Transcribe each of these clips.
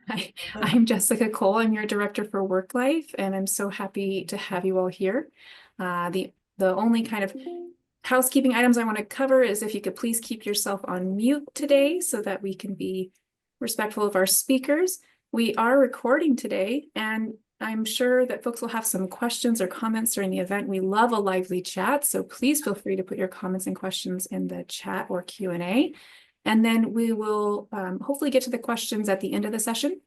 Hi, I'm Jessica Cole. I'm your director for work life, and I'm so happy to have you all here. The only kind of housekeeping items I want to cover is if you could please keep yourself on mute today so that we can be respectful of our speakers. We are recording today, and I'm sure that folks will have some questions or comments during the event. We love a lively chat, so please feel free to put your comments and questions in the chat or Q&A. And then we will hopefully get to the questions at the end of the session.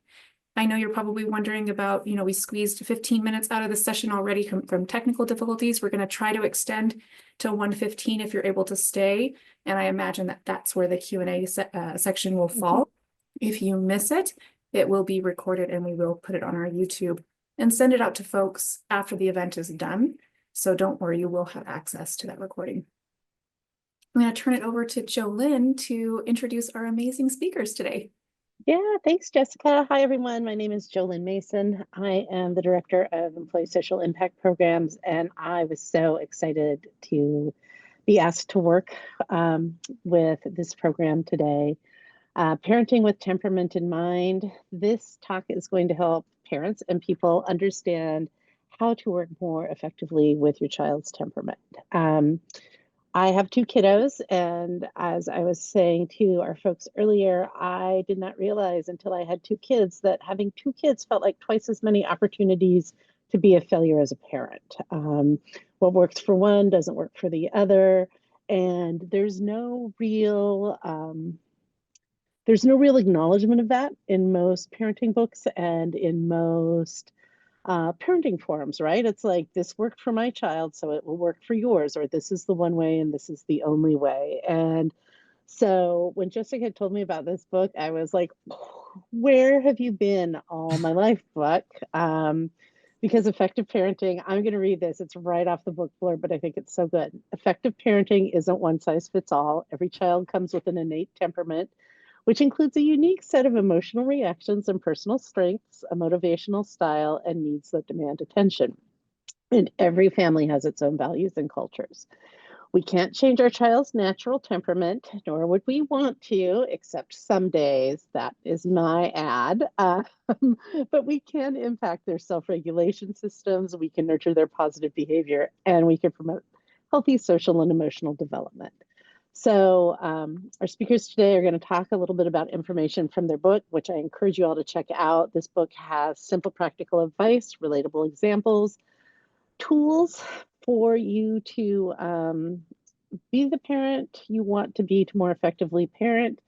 I know you're probably wondering about, we squeezed 15 minutes out of the session already from technical difficulties. We're going to try to extend to 1:15 if you're able to stay. And I imagine that that's where the Q&A section will fall. If you miss it, it will be recorded and we will put it on our YouTube and send it out to folks after the event is done. So don't worry, you will have access to that recording. I'm going to turn it over to Jolynn to introduce our amazing speakers today. Yeah, thanks, Jessica. Hi, everyone. My name is Jolynn Mason. I am the Director of Employee Social Impact Programs, and I was so excited to be asked to work with this program today. Parenting with Temperament in Mind. This talk is going to help parents and people understand how to work more effectively with your child's temperament. I have two kiddos, and as I was saying to our folks earlier, I did not realize until I had two kids that having two kids felt like twice as many opportunities to be a failure as a parent. What works for one doesn't work for the other, and there's no real acknowledgement of that in most parenting books and in most parenting forums, right? It's like, this worked for my child, so it will work for yours, or this is the one way and this is the only way. And so when Jessica told me about this book, I was like, where have you been all my life, Buck? Because effective parenting, I'm going to read this. It's right off the book blurb, but I think it's so good. Effective parenting isn't one size fits all. Every child comes with an innate temperament, which includes a unique set of emotional reactions and personal strengths, a motivational style, and needs that demand attention. And every family has its own values and cultures. We can't change our child's natural temperament, nor would we want to, except some days. That is my ad. But we can impact their self-regulation systems, we can nurture their positive behavior, and we can promote healthy social and emotional development. So our speakers today are going to talk a little bit about information from their book, which I encourage you all to check out. This book has simple, practical advice, relatable examples, tools for you to be the parent you want to be, to more effectively parent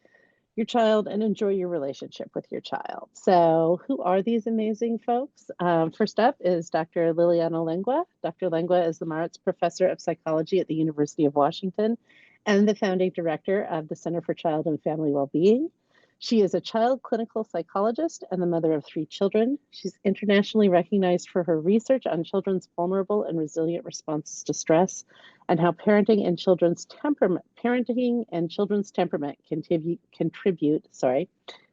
your child and enjoy your relationship with your child. So who are these amazing folks? First up is Dr. Liliana Lengua. Dr. Lengua is the Maritz Professor of Psychology at the University of Washington and the founding director of the Center for Child and Family Wellbeing. She is a child clinical psychologist and the mother of 3 children. She's internationally recognized for her research on children's vulnerable and resilient responses to stress and how parenting and children's temperament contribute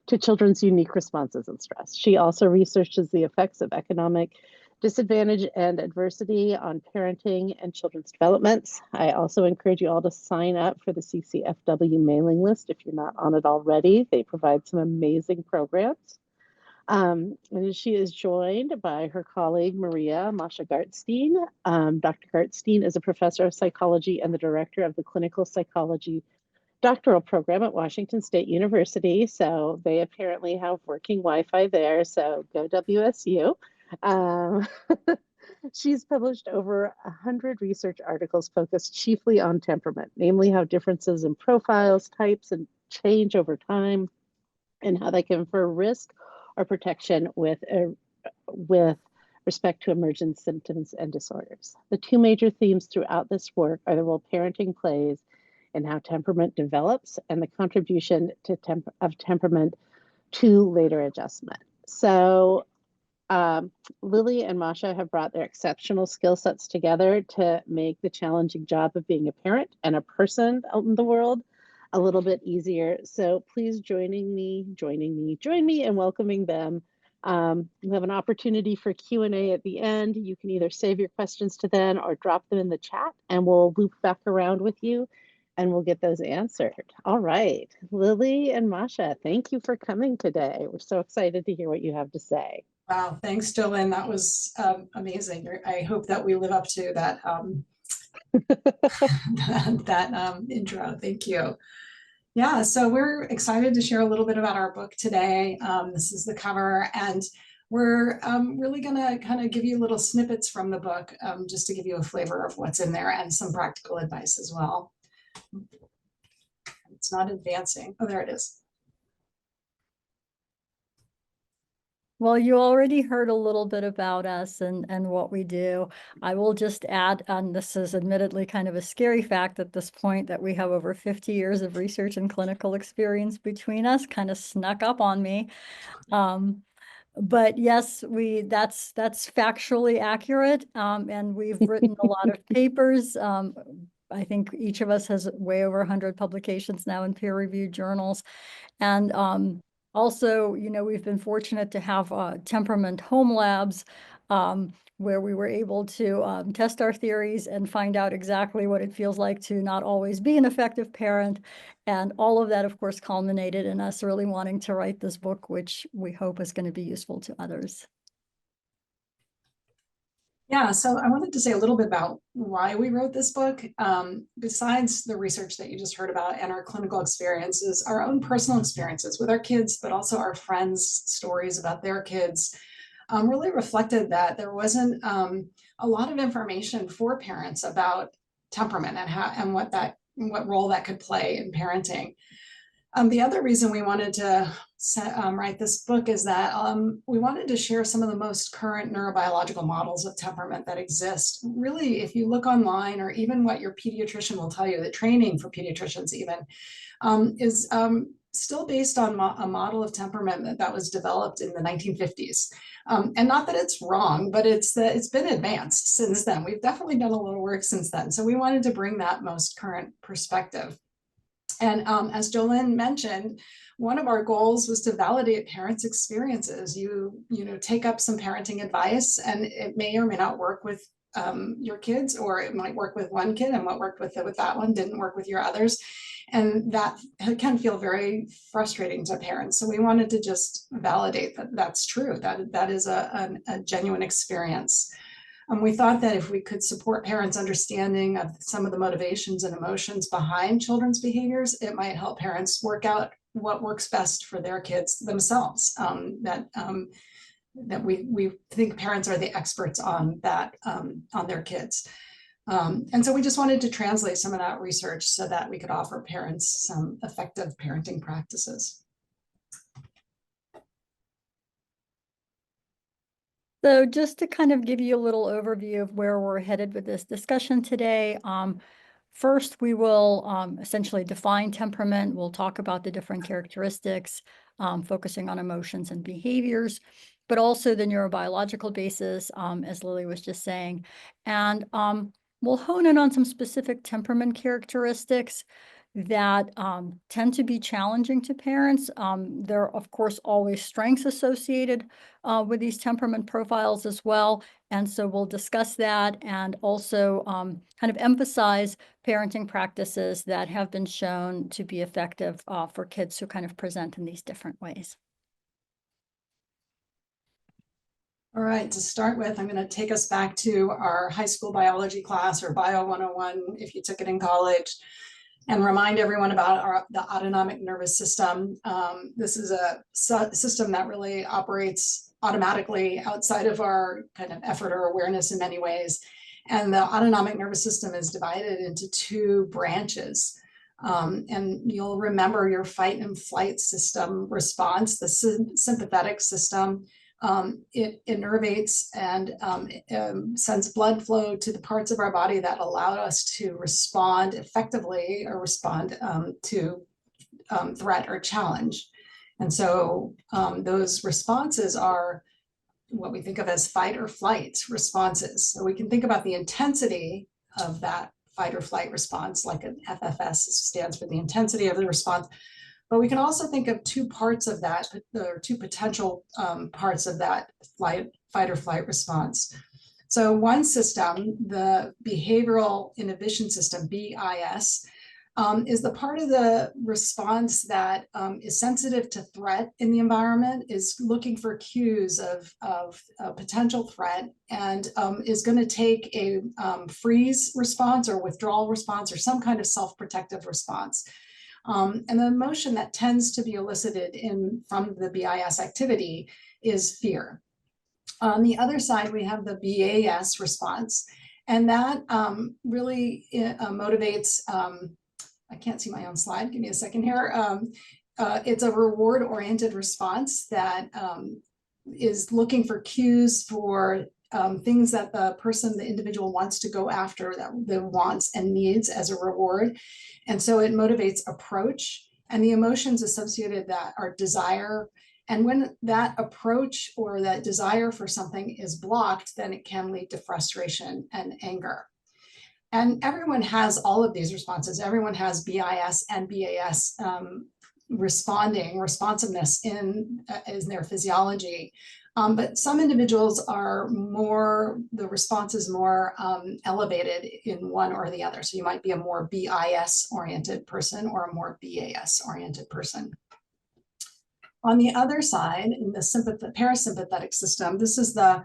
to children's unique responses and stress. She also researches the effects of economic disadvantage and adversity on parenting and children's developments. I also encourage you all to sign up for the CCFW mailing list if you're not on it already. They provide some amazing programs. And she is joined by her colleague, Maria Gartstein. Dr. Gartstein is a professor of psychology and the director of the clinical psychology doctoral program at Washington State University. So they apparently have working Wi-Fi there. So go WSU. She's published over 100 research articles focused chiefly on temperament, namely how differences in profiles, types, and change over time, and how they confer risk or protection with respect to emergent symptoms and disorders. The 2 major themes throughout this work are the role parenting plays in how temperament develops and the contribution of temperament to later adjustment. So Lily and Masha have brought their exceptional skill sets together to make the challenging job of being a parent and a person out in the world a little bit easier. So please join me in welcoming them. You have an opportunity for Q&A at the end. You can either save your questions to then or drop them in the chat and we'll loop back around with you. and we'll get those answered. All right, Lily and Masha, thank you for coming today. We're so excited to hear what you have to say. Wow, thanks, Jolyn. That was amazing. I hope that we live up to that that intro. Thank you. Yeah, so we're excited to share a little bit about our book today. This is the cover, and we're really going to kind of give you little snippets from the book, just to give you a flavor of what's in there and some practical advice as well. It's not advancing. Oh, there it is. Well, you already heard a little bit about us and what we do. I will just add, and this is admittedly kind of a scary fact at this point, that we have over 50 years of research and clinical experience between us, kind of snuck up on me. But yes, that's factually accurate. And we've written a lot of papers. I think each of us has way over 100 publications now in peer-reviewed journals. And also, we've been fortunate to have temperament home labs where we were able to test our theories and find out exactly what it feels like to not always be an effective parent. And all of that, of course, culminated in us really wanting to write this book, which we hope is going to be useful to others. Yeah, so I wanted to say a little bit about why we wrote this book. Besides the research that you just heard about and our clinical experiences, our own personal experiences with our kids, but also our friends' stories about their kids, really reflected that there wasn't a lot of information for parents about temperament and what role that could play in parenting. The other reason we wanted to write this book is that we wanted to share some of the most current neurobiological models of temperament that exist. Really, if you look online, or even what your pediatrician will tell you, the training for pediatricians even, is still based on a model of temperament that was developed in the 1950s. And not that it's wrong, but it's been advanced since then. We've definitely done a little work since then. So we wanted to bring that most current perspective. And as Jolyn mentioned, one of our goals was to validate parents' experiences. You take up some parenting advice, and it may or may not work with your kids, or it might work with one kid, and what worked with that one didn't work with your others. And that can feel very frustrating to parents. So we wanted to just validate that that's true, that is a genuine experience. We thought that if we could support parents' understanding of some of the motivations and emotions behind children's behaviors, it might help parents work out what works best for their kids themselves. That we think parents are the experts on that, on their kids. And so we just wanted to translate some of that research so that we could offer parents some effective parenting practices. So just to kind of give you a little overview of where we're headed with this discussion today, first we will essentially define temperament. We'll talk about the different characteristics, focusing on emotions and behaviors, but also the neurobiological basis, as Lily was just saying. And we'll hone in on some specific temperament characteristics that tend to be challenging to parents. There are, of course, always strengths associated with these temperament profiles as well. And so we'll discuss that, and also kind of emphasize parenting practices that have been shown to be effective for kids who kind of present in these different ways. All right, to start with, I'm going to take us back to our high school biology class, or Bio 101, if you took it in college, and remind everyone about the autonomic nervous system. This is a system that really operates automatically outside of our kind of effort or awareness in many ways. And the autonomic nervous system is divided into two branches. And you'll remember your fight and flight system response, the sympathetic system. It innervates and sends blood flow to the parts of our body that allow us to respond effectively, or respond to threat or challenge. And so those responses are what we think of as fight or flight responses. So we can think about the intensity of that fight or flight response, like an FFS stands for the intensity of the response. But we can also think of two parts of that, or two potential parts of that fight or flight response. So one system, the behavioral inhibition system, BIS, is the part of the response that is sensitive to threat in the environment, is looking for cues of a potential threat, and is going to take a freeze response or withdrawal response or some kind of self-protective response. And the emotion that tends to be elicited from the BIS activity is fear. On the other side, we have the BAS response, and that really motivates, I can't see my own slide, give me a second here. It's a reward-oriented response that is looking for cues for things that the individual wants to go after, that the wants and needs as a reward. And so it motivates approach, and the emotions associated that are desire. And when that approach or that desire for something is blocked, then it can lead to frustration and anger. And everyone has all of these responses. Everyone has BIS and BAS responsiveness in their physiology. But some individuals are the response is more elevated in one or the other. So you might be a more BIS oriented person or a more BAS oriented person. On the other side, in the parasympathetic system, this is the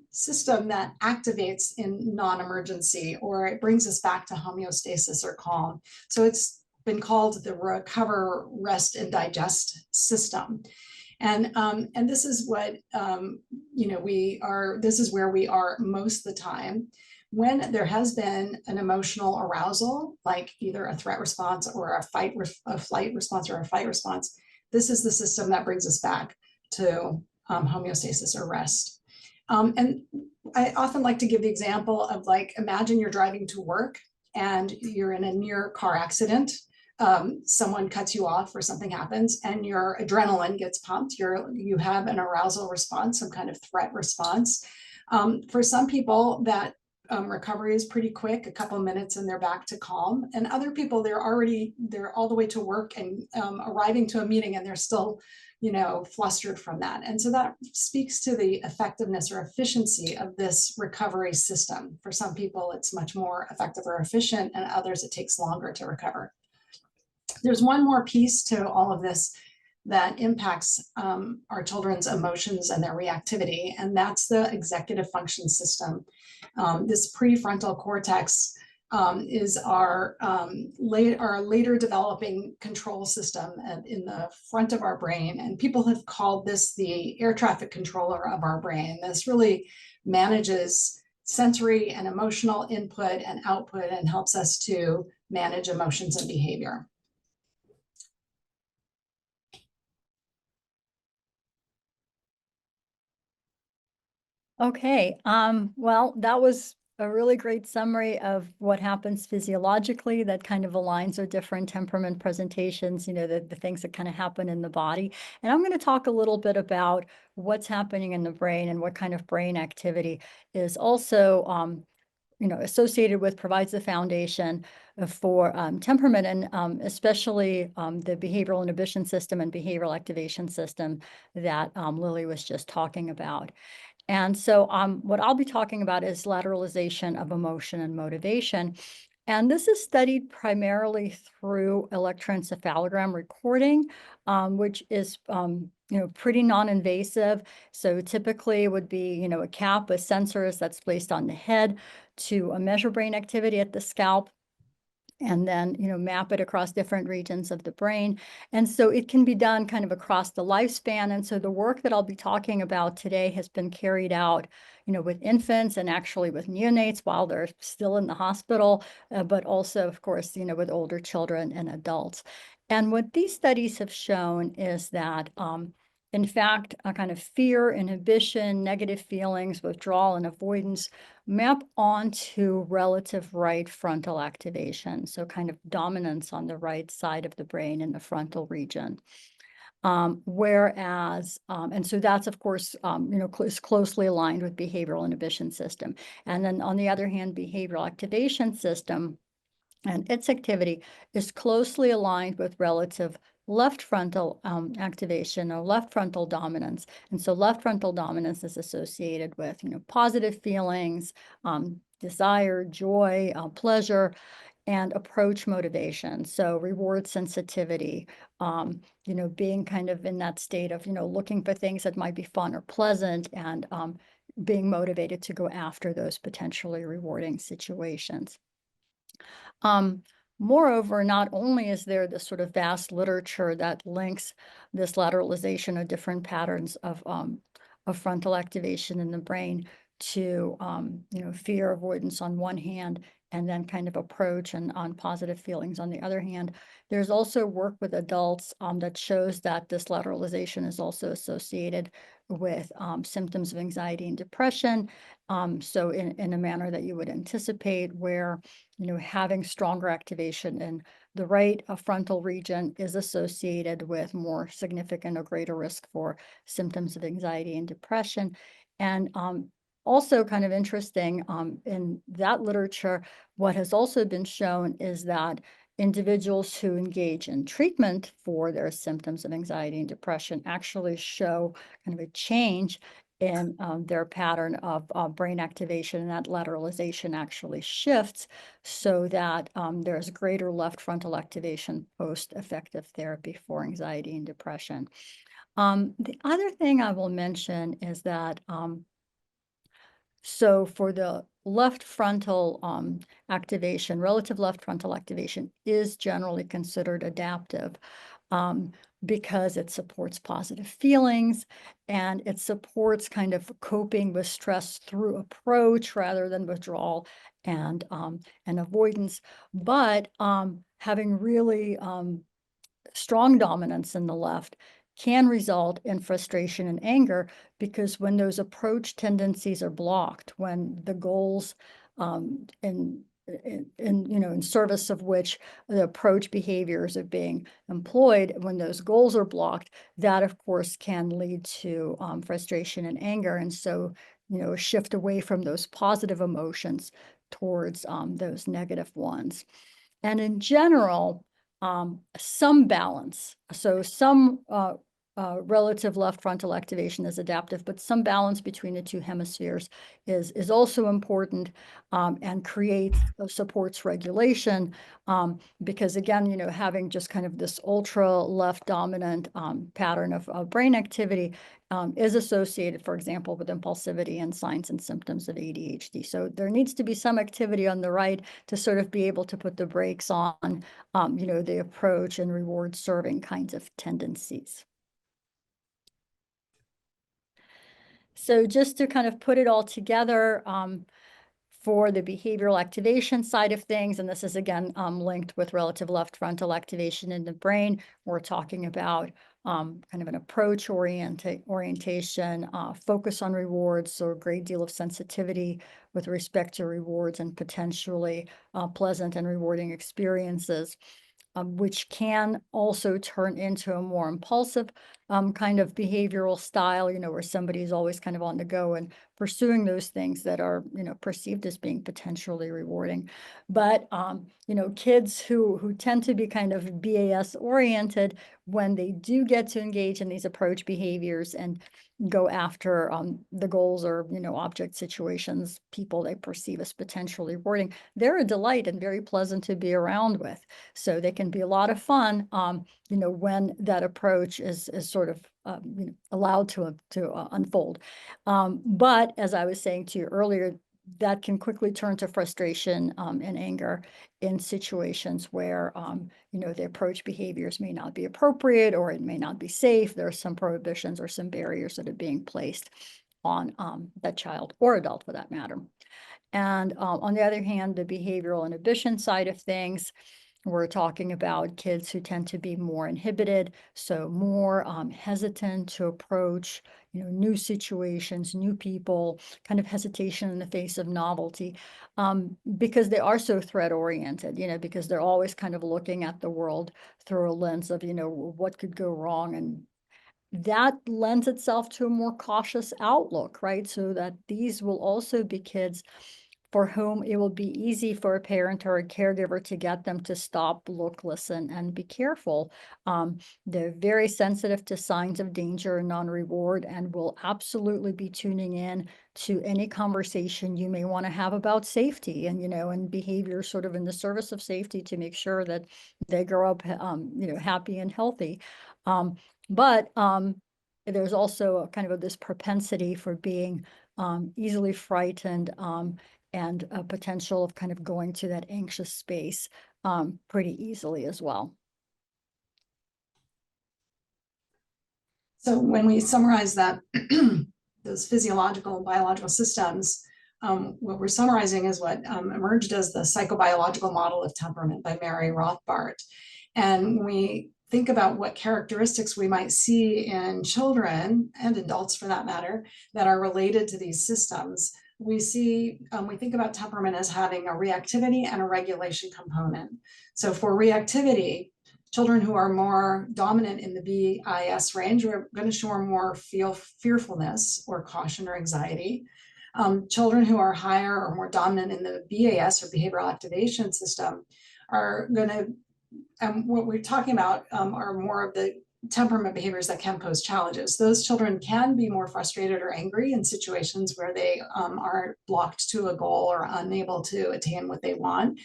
system that activates in non-emergency, or it brings us back to homeostasis or calm. So it's been called the recover, rest, and digest system. And this is what, this is where we are most of the time. When there has been an emotional arousal, like either a threat response or a flight response or a fight response, this is the system that brings us back to homeostasis or rest. And I often like to give the example of, like, imagine you're driving to work and you're in a near car accident. Someone cuts you off or something happens and your adrenaline gets pumped. You have an arousal response, some kind of threat response. For some people, that recovery is pretty quick, a couple of minutes and they're back to calm. And other people, they're all the way to work and arriving to a meeting and they're still, flustered from that. And so that speaks to the effectiveness or efficiency of this recovery system. For some people, it's much more effective or efficient, and others, it takes longer to recover. There's one more piece to all of this that impacts our children's emotions and their reactivity, and that's the executive function system. This prefrontal cortex is our later developing control system in the front of our brain, and people have called this the air traffic controller of our brain. This really manages sensory and emotional input and output and helps us to manage emotions and behavior. Okay, well, that was a really great summary of what happens physiologically that kind of aligns with different temperament presentations, the things that kind of happen in the body. And I'm going to talk a little bit about what's happening in the brain and what kind of brain activity is also associated with, provides the foundation for temperament, and especially the behavioral inhibition system and behavioral activation system that Lily was just talking about. And so what I'll be talking about is lateralization of emotion and motivation. And this is studied primarily through electroencephalogram recording, which is pretty non-invasive. So typically it would be a cap with sensors that's placed on the head to measure brain activity at the scalp, and then map it across different regions of the brain. And so it can be done kind of across the lifespan. And so the work that I'll be talking about today has been carried out with infants and actually with neonates while they're still in the hospital, but also, of course, with older children and adults. And what these studies have shown is that in fact, a kind of fear, inhibition, negative feelings, withdrawal, and avoidance map onto relative right frontal activation. So kind of dominance on the right side of the brain in the frontal region. Whereas, and so that's, of course, is closely aligned with behavioral inhibition system. And then on the other hand, behavioral activation system and its activity is closely aligned with relative left frontal activation or left frontal dominance. And so left frontal dominance is associated with, positive feelings, desire, joy, pleasure. and approach motivation. So reward sensitivity, being kind of in that state of, looking for things that might be fun or pleasant, and being motivated to go after those potentially rewarding situations. Moreover, not only is there this sort of vast literature that links this lateralization of different patterns of frontal activation in the brain to, fear avoidance on one hand, and then kind of approach and on positive feelings on the other hand. There's also work with adults that shows that this lateralization is also associated with symptoms of anxiety and depression. So in a manner that you would anticipate, where having stronger activation in the right frontal region is associated with more significant or greater risk for symptoms of anxiety and depression. And also kind of interesting, in that literature, what has also been shown is that individuals who engage in treatment for their symptoms of anxiety and depression actually show kind of a change in their pattern of brain activation, and that lateralization actually shifts so that there's greater left frontal activation post-effective therapy for anxiety and depression. The other thing I will mention is that so for the left frontal activation, relative left frontal activation is generally considered adaptive, because it supports positive feelings, and it supports kind of coping with stress through approach rather than withdrawal and avoidance. But having really strong dominance in the left can result in frustration and anger, because when those approach tendencies are blocked, when the goals in service of which the approach behaviors are being employed, when those goals are blocked, that of course can lead to frustration and anger. And so, a shift away from those positive emotions towards those negative ones. And in general, some balance. So some relative left frontal activation is adaptive, but some balance between the two hemispheres is also important, and creates supports regulation, because again, having just kind of this ultra left dominant pattern of brain activity is associated, for example, with impulsivity and signs and symptoms of ADHD. So there needs to be some activity on the right to sort of be able to put the brakes on, the approach and reward serving kinds of tendencies. So just to kind of put it all together, for the behavioral activation side of things, and this is again linked with relative left frontal activation in the brain, we're talking about kind of an approach orientation, focus on rewards, so a great deal of sensitivity with respect to rewards and potentially pleasant and rewarding experiences, which can also turn into a more impulsive kind of behavioral style, where somebody is always kind of on the go and pursuing those things that are, perceived as being potentially rewarding. But, kids who tend to be kind of BAS oriented, when they do get to engage in these approach behaviors and go after the goals or, object situations, people they perceive as potentially rewarding, they're a delight and very pleasant to be around with. So they can be a lot of fun, when that approach is sort of allowed to unfold. But as I was saying to you earlier, that can quickly turn to frustration and anger in situations where, the approach behaviors may not be appropriate, or it may not be safe. There are some prohibitions or some barriers that are being placed on that child or adult for that matter. And on the other hand, the behavioral inhibition side of things, we're talking about kids who tend to be more inhibited, so more hesitant to approach, new situations, new people, kind of hesitation in the face of novelty, because they are so threat oriented, because they're always kind of looking at the world through a lens of, what could go wrong, and that lends itself to a more cautious outlook, right? So that these will also be kids for whom it will be easy for a parent or a caregiver to get them to stop, look, listen, and be careful. They're very sensitive to signs of danger and non-reward, and will absolutely be tuning in to any conversation you may want to have about safety and, and behavior sort of in the service of safety to make sure that they grow up, happy and healthy. But there's also a kind of this propensity for being easily frightened, and a potential of kind of going to that anxious space pretty easily as well. So when we summarize that, those physiological and biological systems, what we're summarizing is what emerged as the psychobiological model of temperament by Mary Rothbard. And when we think about what characteristics we might see in children and adults for that matter that are related to these systems, we think about temperament as having a reactivity and a regulation component. So for reactivity, children who are more dominant in the BIS range are going to show more fearfulness or caution or anxiety. Children who are higher or more dominant in the BAS or behavioral activation system are going to, and what we're talking about are more of the temperament behaviors that can pose challenges. Those children can be more frustrated or angry in situations where they are blocked to a goal or unable to attain what they want.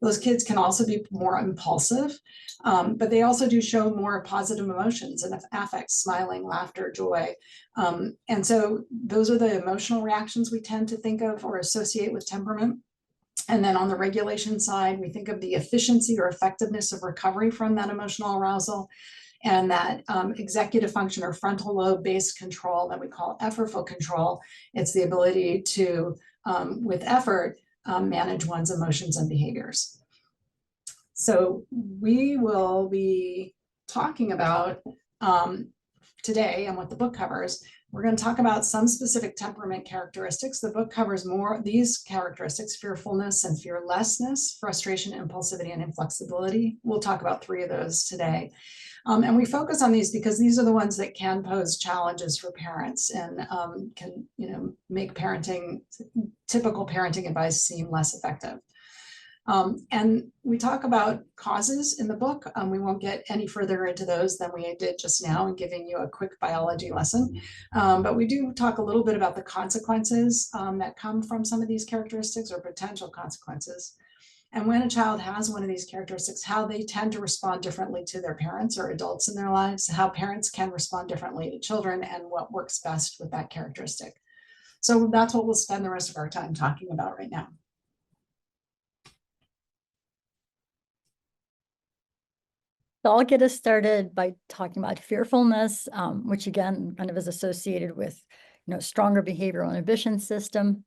Those kids can also be more impulsive, but they also do show more positive emotions and affects, smiling, laughter, joy. And so those are the emotional reactions we tend to think of or associate with temperament. And then on the regulation side, we think of the efficiency or effectiveness of recovery from that emotional arousal, and that executive function or frontal lobe based control that we call effortful control. It's the ability to, with effort, manage one's emotions and behaviors. So we will be talking about today, and what the book covers, we're going to talk about some specific temperament characteristics. The book covers more these characteristics: fearfulness and fearlessness, frustration, impulsivity, and inflexibility. We'll talk about 3 of those today. And we focus on these because these are the ones that can pose challenges for parents and can, make typical parenting advice seem less effective. And we talk about causes in the book. We won't get any further into those than we did just now in giving you a quick biology lesson. But we do talk a little bit about the consequences that come from some of these characteristics, or potential consequences. And when a child has one of these characteristics, how they tend to respond differently to their parents or adults in their lives, how parents can respond differently to children, and what works best with that characteristic. So that's what we'll spend the rest of our time talking about right now. So I'll get us started by talking about fearfulness, which again kind of is associated with, stronger behavioral inhibition system.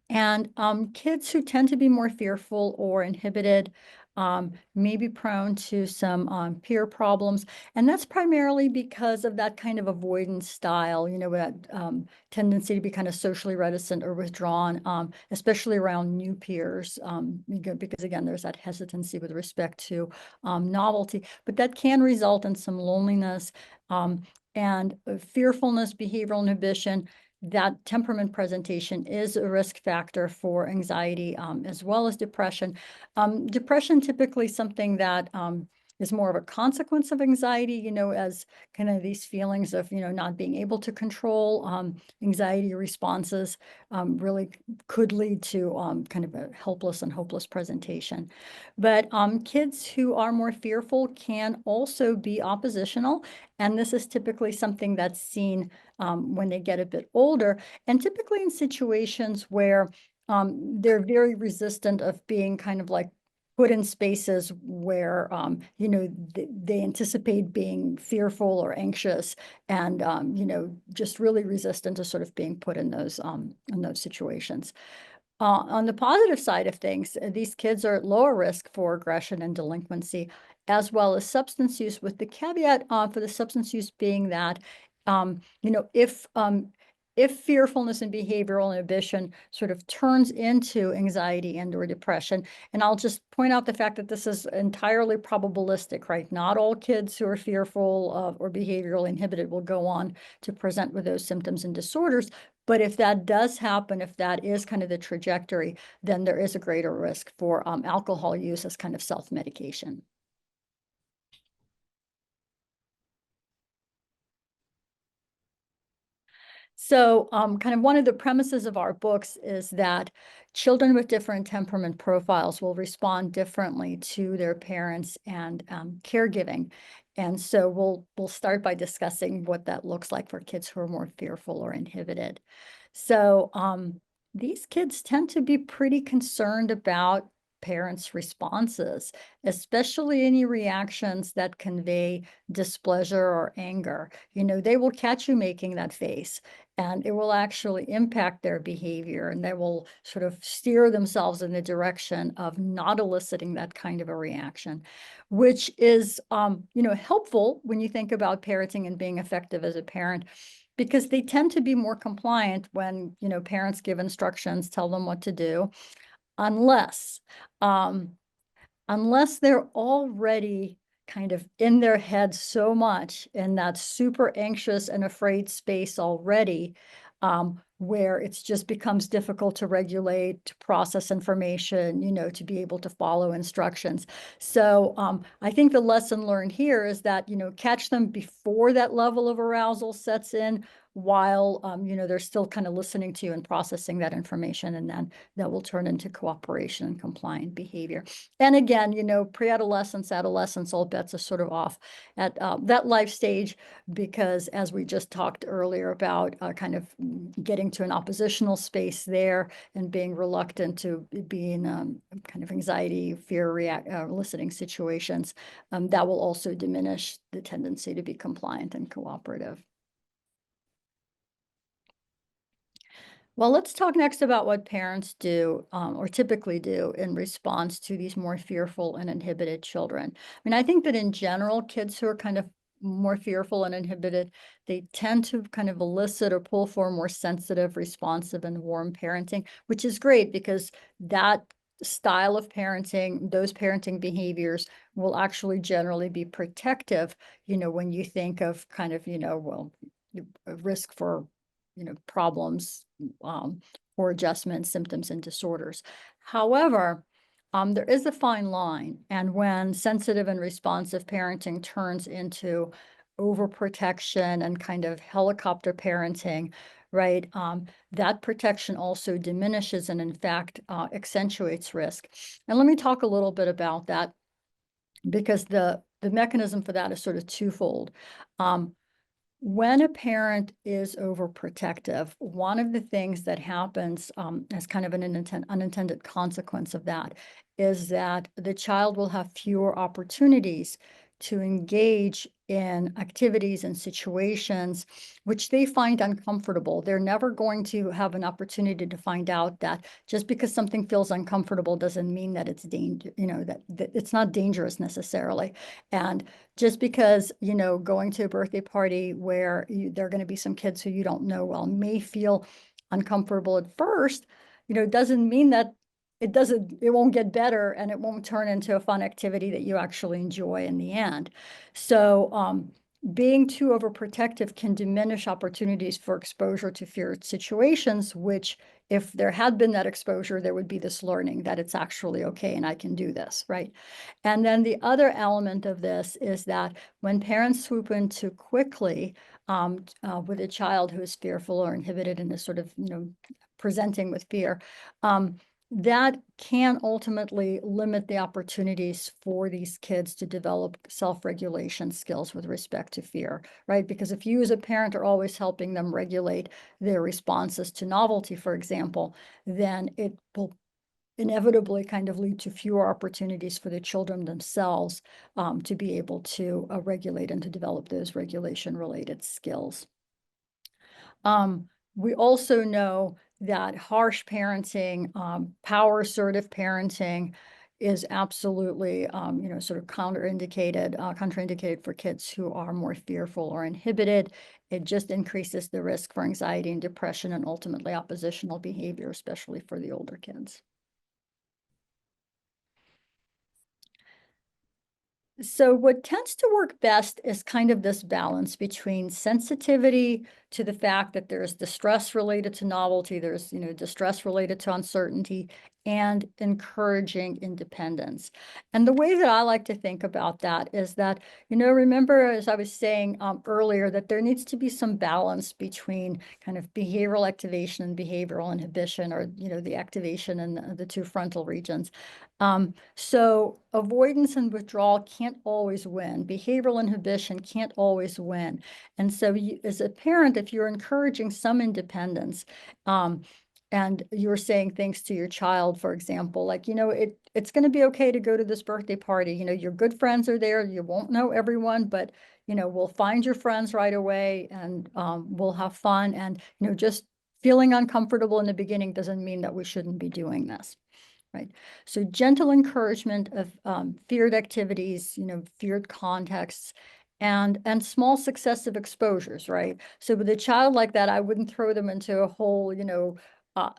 And kids who tend to be more fearful or inhibited may be prone to some peer problems. And that's primarily because of that kind of avoidance style, that tendency to be kind of socially reticent or withdrawn, especially around new peers, because again, there's that hesitancy with respect to novelty, but that can result in some loneliness and fearfulness, behavioral inhibition. That temperament presentation is a risk factor for anxiety as well as depression. Depression typically something that is more of a consequence of anxiety, as kind of these feelings of, not being able to control anxiety responses really could lead to kind of a helpless and hopeless presentation. But kids who are more fearful can also be oppositional. And this is typically something that's seen when they get a bit older, and typically in situations where they're very resistant of being kind of like put in spaces where, they anticipate being fearful or anxious, and, just really resistant to sort of being put in those situations. On the positive side of things, these kids are at lower risk for aggression and delinquency, as well as substance use, with the caveat for the substance use being that, if fearfulness and behavioral inhibition sort of turns into anxiety and or depression, and I'll just point out the fact that this is entirely probabilistic, right? Not all kids who are fearful or behavioral inhibited will go on to present with those symptoms and disorders, But if that does happen, if that is kind of the trajectory, then there is a greater risk for alcohol use as kind of self-medication. So kind of one of the premises of our books is that children with different temperament profiles will respond differently to their parents and caregiving. And so we'll start by discussing what that looks like for kids who are more fearful or inhibited. So these kids tend to be pretty concerned about parents' responses, especially any reactions that convey displeasure or anger. You know, they will catch you making that face, and it will actually impact their behavior, and they will sort of steer themselves in the direction of not eliciting that kind of a reaction, which is, helpful when you think about parenting and being effective as a parent, because they tend to be more compliant when, parents give instructions, tell them what to do, unless, um, unless they're already kind of in their head so much in that super anxious and afraid space already, where it just becomes difficult to regulate, to process information, to be able to follow instructions. So I think the lesson learned here is that, catch them before that level of arousal sets in, while, they're still kind of listening to you and processing that information, and then that will turn into cooperation and compliant behavior. And again, pre-adolescence, adolescence, all bets are sort of off at that life stage, because as we just talked earlier about kind of getting to an oppositional space there and being reluctant to be in kind of anxiety, fear, eliciting situations, that will also diminish the tendency to be compliant and cooperative. Well, let's talk next about what parents do or typically do in response to these more fearful and inhibited children. I mean, I think that in general, kids who are kind of more fearful and inhibited, they tend to kind of elicit or pull for more sensitive, responsive, and warm parenting, which is great because that style of parenting, those parenting behaviors will actually generally be protective, when you think of kind of, risk for, problems or adjustments, symptoms, and disorders. However, there is a fine line, and when sensitive and responsive parenting turns into overprotection and kind of helicopter parenting, right, that protection also diminishes and, in fact, accentuates risk. And let me talk a little bit about that, because the mechanism for that is sort of twofold. When a parent is overprotective, one of the things that happens as kind of an unintended consequence of that is that the child will have fewer opportunities to engage in activities and situations which they find uncomfortable. They're never going to have an opportunity to find out that just because something feels uncomfortable doesn't mean that it's that it's not dangerous necessarily. And just because, going to a birthday party where there are going to be some kids who you don't know well may feel uncomfortable at first, doesn't mean that it won't get better and it won't turn into a fun activity that you actually enjoy in the end. So being too overprotective can diminish opportunities for exposure to feared situations, which, if there had been that exposure, there would be this learning that it's actually okay and I can do this, right? And then the other element of this is that when parents swoop in too quickly with a child who is fearful or inhibited and is sort of, presenting with fear, that can ultimately limit the opportunities for these kids to develop self-regulation skills with respect to fear, right? Because if you as a parent are always helping them regulate their responses to novelty, for example, then it will inevitably kind of lead to fewer opportunities for the children themselves to be able to regulate and to develop those regulation-related skills. We also know that harsh parenting, power-assertive parenting is absolutely, sort of contraindicated for kids who are more fearful or inhibited. It just increases the risk for anxiety and depression and ultimately oppositional behavior, especially for the older kids. So what tends to work best is kind of this balance between sensitivity to the fact that there's distress related to novelty, there's, distress related to uncertainty, and encouraging independence. And the way that I like to think about that is that, remember, as I was saying earlier, that there needs to be some balance between kind of behavioral activation and behavioral inhibition, or, the activation in the two frontal regions. So avoidance and withdrawal can't always win. Behavioral inhibition can't always win. And so as a parent, if you're encouraging some independence, and you're saying things to your child, for example, like, it's going to be okay to go to this birthday party. Your good friends are there. You won't know everyone, but, we'll find your friends right away, and we'll have fun. And, just feeling uncomfortable in the beginning doesn't mean that we shouldn't be doing this. Right. So gentle encouragement of feared activities, feared contexts, and small successive exposures, right? So with a child like that, I wouldn't throw them into a whole,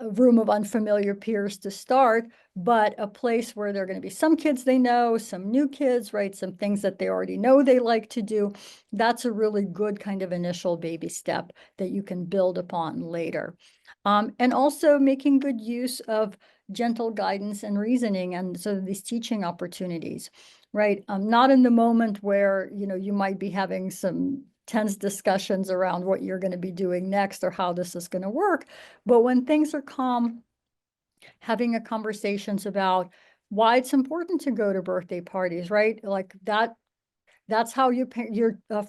room of unfamiliar peers to start, but a place where there are going to be some kids they know, some new kids, right? Some things that they already know they like to do. That's a really good kind of initial baby step that you can build upon later. And also making good use of gentle guidance and reasoning, and so these teaching opportunities, right? Not in the moment where, you might be having some tense discussions around what you're going to be doing next or how this is going to work, but when things are calm, having a conversations about why it's important to go to birthday parties, right? Like that's how your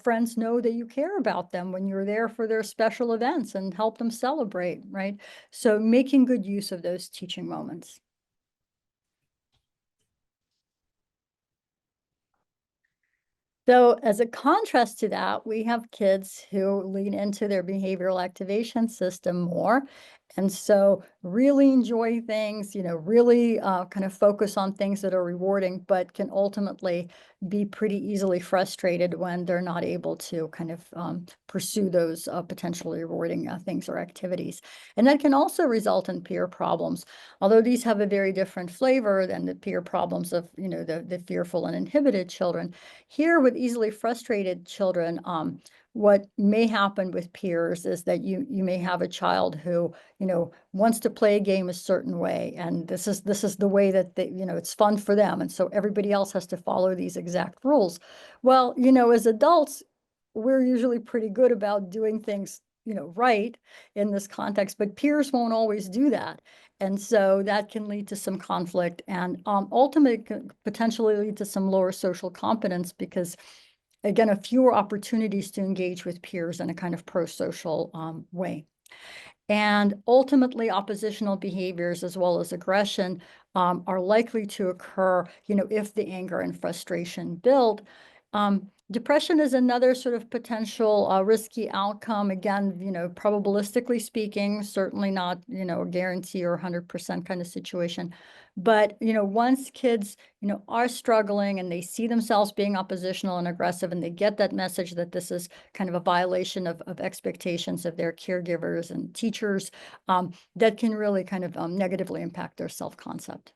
friends know that you care about them, when you're there for their special events and help them celebrate, right? So making good use of those teaching moments. So as a contrast to that, we have kids who lean into their behavioral activation system more. And so really enjoy things, really kind of focus on things that are rewarding, but can ultimately be pretty easily frustrated when they're not able to kind of pursue those potentially rewarding things or activities. And that can also result in peer problems, although these have a very different flavor than the peer problems of, the fearful and inhibited children. Here with easily frustrated children, what may happen with peers is that you may have a child who, wants to play a game a certain way, and this is the way that they, it's fun for them, and so everybody else has to follow these exact rules. Well, as adults, we're usually pretty good about doing things, right in this context, but peers won't always do that. And so that can lead to some conflict, and ultimately can potentially lead to some lower social competence, because again, a fewer opportunities to engage with peers in a kind of pro-social way. And ultimately, oppositional behaviors as well as aggression are likely to occur, if the anger and frustration build. Depression is another sort of potential risky outcome. Again, probabilistically speaking, certainly not, a guarantee or 100% kind of situation. But, once kids, are struggling and they see themselves being oppositional and aggressive, and they get that message that this is kind of a violation of expectations of their caregivers and teachers, that can really kind of negatively impact their self-concept.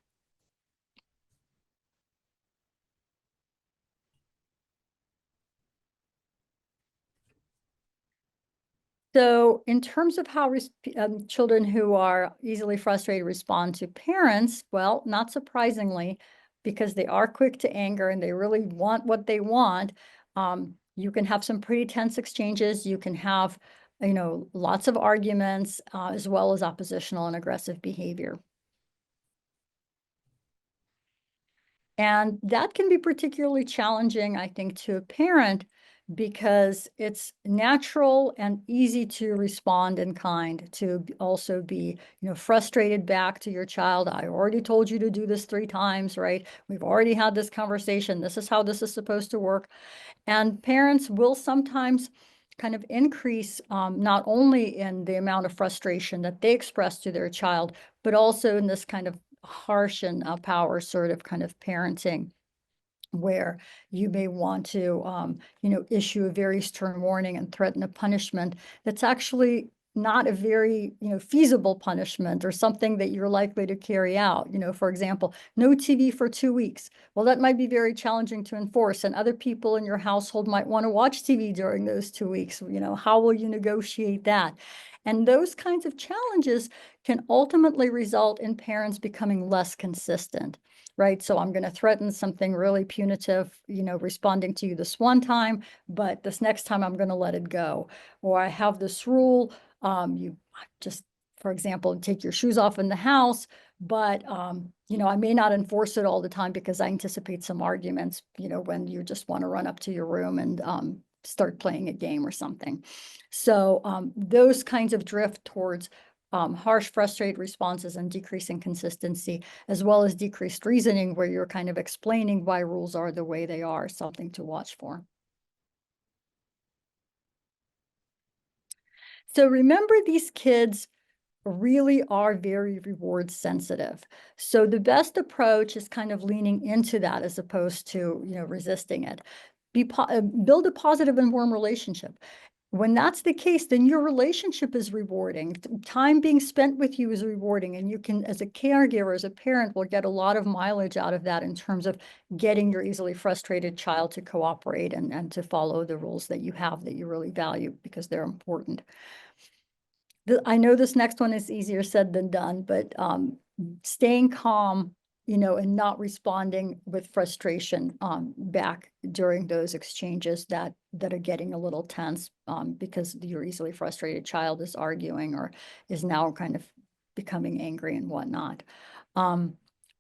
So in terms of how children who are easily frustrated respond to parents, well, not surprisingly, because they are quick to anger and they really want what they want, you can have some pretty tense exchanges. You can have, lots of arguments, as well as oppositional and aggressive behavior. And that can be particularly challenging, I think, to a parent, because it's natural and easy to respond in kind, to also be, frustrated back to your child. I already told you to do this 3 times, right? We've already had this conversation. This is how this is supposed to work. And parents will sometimes kind of increase not only in the amount of frustration that they express to their child, but also in this kind of harsh and power sort of kind of parenting, where you may want to, issue a very stern warning and threaten a punishment that's actually not a very, feasible punishment or something that you're likely to carry out. For example, no TV for 2 weeks. Well, that might be very challenging to enforce, and other people in your household might want to watch TV during those 2 weeks. How will you negotiate that? And those kinds of challenges can ultimately result in parents becoming less consistent, right? So I'm going to threaten something really punitive, responding to you this one time, but this next time I'm going to let it go. Or I have this rule, you just, for example, take your shoes off in the house, but, I may not enforce it all the time because I anticipate some arguments, when you just want to run up to your room and start playing a game or something. So those kinds of drift towards harsh, frustrated responses and decreasing consistency, as well as decreased reasoning, where you're kind of explaining why rules are the way they are, something to watch for. So remember, these kids really are very reward sensitive. So the best approach is kind of leaning into that as opposed to, resisting it. Build a positive and warm relationship. When that's the case, then your relationship is rewarding. Time being spent with you is rewarding. And you can, as a caregiver, as a parent, will get a lot of mileage out of that in terms of getting your easily frustrated child to cooperate and to follow the rules that you have that you really value, because they're important. I know this next one is easier said than done, but staying calm, and not responding with frustration back during those exchanges that are getting a little tense because your easily frustrated child is arguing or is now kind of becoming angry and whatnot.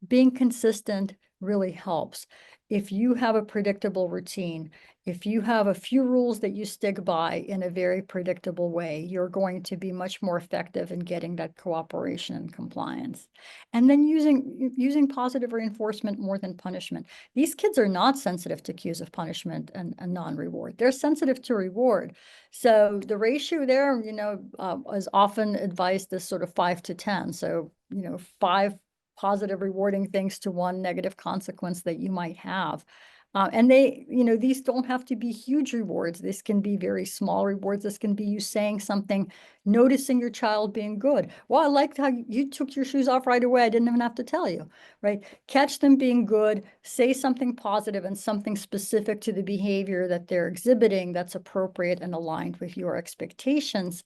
Being consistent really helps. If you have a predictable routine, if you have a few rules that you stick by in a very predictable way, you're going to be much more effective in getting that cooperation and compliance. And then using positive reinforcement more than punishment. These kids are not sensitive to cues of punishment and non-reward. They're sensitive to reward. So the ratio there, is often advised as sort of 5 to 10. So, 5 positive rewarding things to 1 negative consequence that you might have. And these don't have to be huge rewards. This can be very small rewards. This can be you saying something, noticing your child being good. Well, I liked how you took your shoes off right away. I didn't even have to tell you, right? Catch them being good, say something positive and something specific to the behavior that they're exhibiting that's appropriate and aligned with your expectations.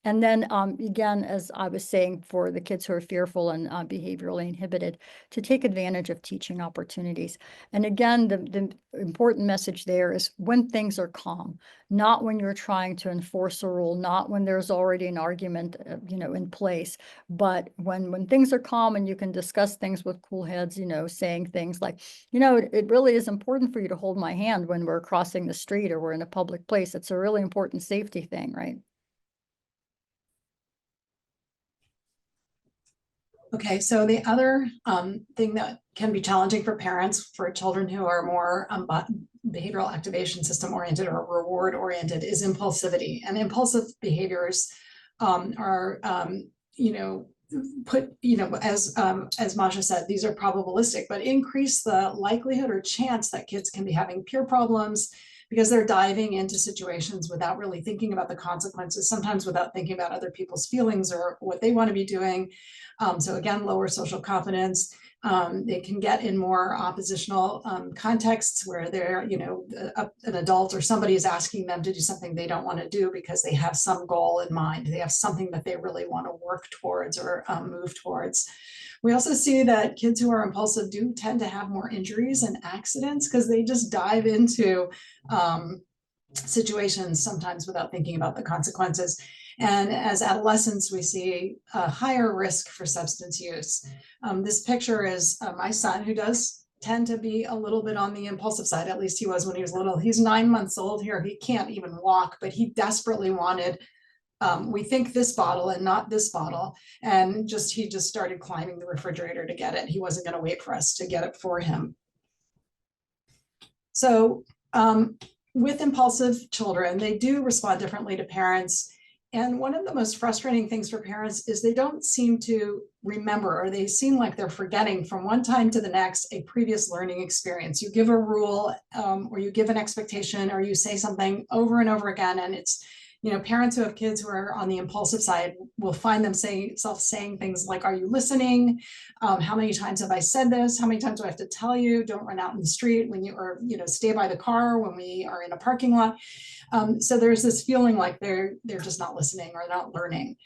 And then again, as I was saying, for the kids who are fearful and behaviorally inhibited, to take advantage of teaching opportunities. And again, the important message there is when things are calm, not when you're trying to enforce a rule, not when there's already an argument, in place, but when things are calm and you can discuss things with cool heads, saying things like, it really is important for you to hold my hand when we're crossing the street or we're in a public place. It's a really important safety thing, right? Okay, so the other thing that can be challenging for parents for children who are more behavioral activation system oriented or reward oriented is impulsivity. And impulsive behaviors are, as Masha said, these are probabilistic, but increase the likelihood or chance that kids can be having peer problems because they're diving into situations without really thinking about the consequences, sometimes without thinking about other people's feelings or what they want to be doing. So again, lower social confidence. They can get in more oppositional contexts where they're, an adult or somebody is asking them to do something they don't want to do because they have some goal in mind. They have something that they really want to work towards or move towards. We also see that kids who are impulsive do tend to have more injuries and accidents because they just dive into situations sometimes without thinking about the consequences. And as adolescents, we see a higher risk for substance use. This picture is my son, who does tend to be a little bit on the impulsive side. At least he was when he was little. He's 9 months old here. He can't even walk, but he desperately wanted, we think, this bottle and not this bottle. And he just started climbing the refrigerator to get it. He wasn't going to wait for us to get it for him. So with impulsive children, they do respond differently to parents. And one of the most frustrating things for parents is they don't seem to remember, or they seem like they're forgetting from one time to the next a previous learning experience. You give a rule or you give an expectation or you say something over and over again, and You know, parents who have kids who are on the impulsive side will find themselves saying things like, are you listening? How many times have I said this? How many times do I have to tell you? Don't run out in the street when you, or, you know, stay by the car when we are in a parking lot. So there's this feeling like they're just not listening or not learning.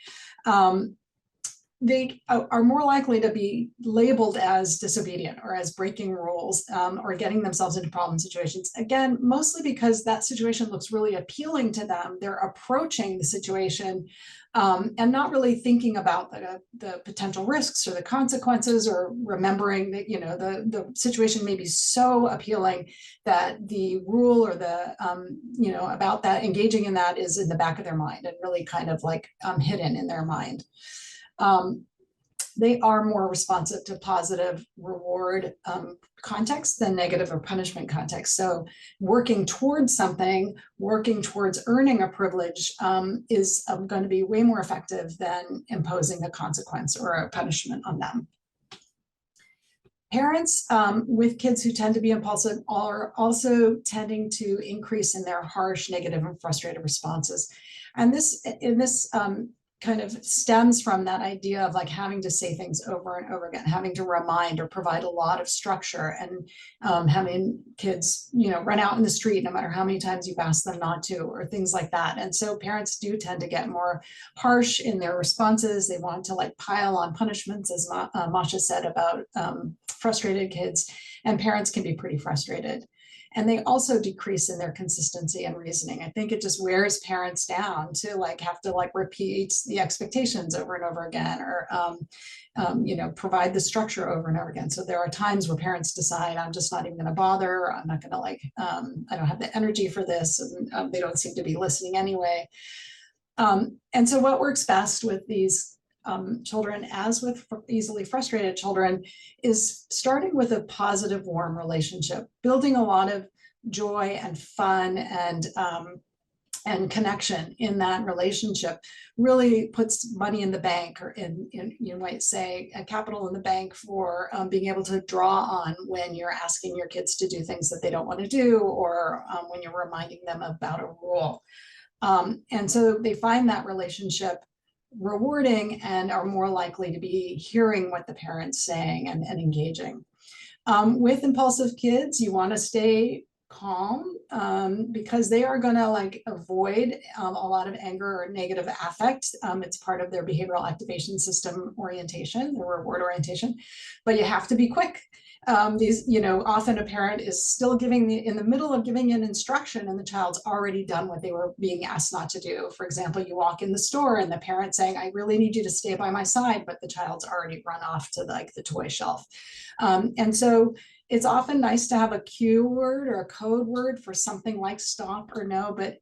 They are more likely to be labeled as disobedient or as breaking rules, or getting themselves into problem situations. Again, mostly because that situation looks really appealing to them. They're approaching the situation and not really thinking about the potential risks or the consequences, or remembering that, you know, the situation may be so appealing that the rule or the, you know, about that, engaging in that, is in the back of their mind and really kind of like hidden in their mind. They are more responsive to positive reward context than negative or punishment context. So working towards something, working towards earning a privilege is going to be way more effective than imposing a consequence or a punishment on them. Parents with kids who tend to be impulsive are also tending to increase in their harsh, negative, and frustrated responses. And this kind of stems from that idea of like having to say things over and over again, having to remind or provide a lot of structure, and having kids, you know, run out in the street no matter how many times you've asked them not to, or things like that. And so parents do tend to get more harsh in their responses. They want to like pile on punishments, as Masha said about frustrated kids, and parents can be pretty frustrated. And they also decrease in their consistency and reasoning. I think it just wears parents down to like have to like repeat the expectations over and over again, or you know, provide the structure over and over again. So there are times where parents decide, I'm just not even going to bother. I'm not going to like, I don't have the energy for this, and they don't seem to be listening anyway. And so what works best with these children, as with easily frustrated children, is starting with a positive, warm relationship, building a lot of joy and fun and connection in that relationship. Really puts money in the bank, or in you might say a capital in the bank, for being able to draw on when you're asking your kids to do things that they don't want to do, or when you're reminding them about a rule. And so they find that relationship rewarding and are more likely to be hearing what the parent's saying and engaging. With impulsive kids, you want to stay calm, because they are going to like avoid a lot of anger or negative affect. It's part of their behavioral activation system orientation, their reward orientation, but you have to be quick. These, you know, often a parent is still in the middle of giving an instruction, and the child's already done what they were being asked not to do. For example, you walk in the store and the parent's saying, I really need you to stay by my side, but the child's already run off to like the toy shelf. And so it's often nice to have a cue word or a code word for something like stop or no, but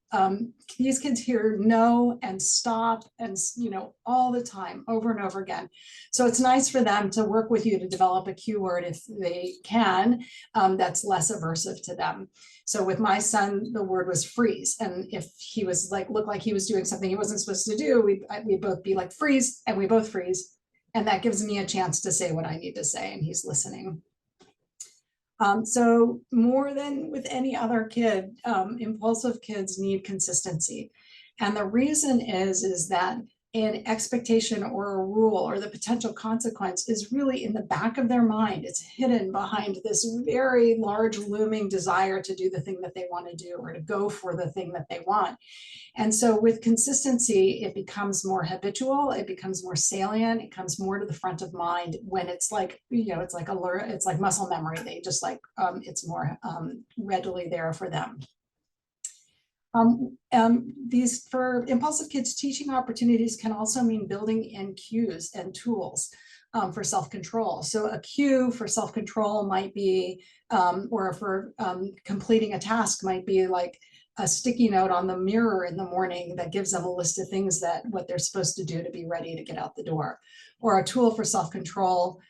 these kids hear no and stop and, you know, all the time, over and over again. So it's nice for them to work with you to develop a cue word if they can, that's less aversive to them. So with my son, the word was freeze. And if he was like, looked like he was doing something he wasn't supposed to do, we'd both be like freeze, and we both freeze. And that gives me a chance to say what I need to say, and he's listening. So more than with any other kid, impulsive kids need consistency. And the reason is that an expectation or a rule or the potential consequence is really in the back of their mind. It's hidden behind this very large looming desire to do the thing that they want to do, or to go for the thing that they want. And so with consistency, it becomes more habitual, it becomes more salient, it comes more to the front of mind when it's like, you know, it's like alert, it's like muscle memory. They just like, it's more readily there for them. These, for impulsive kids, teaching opportunities can also mean building in cues and tools for self-control. So a cue for self-control might be, or for completing a task might be like a sticky note on the mirror in the morning that gives them a list of things that what they're supposed to do to be ready to get out the door. Or a tool for self-control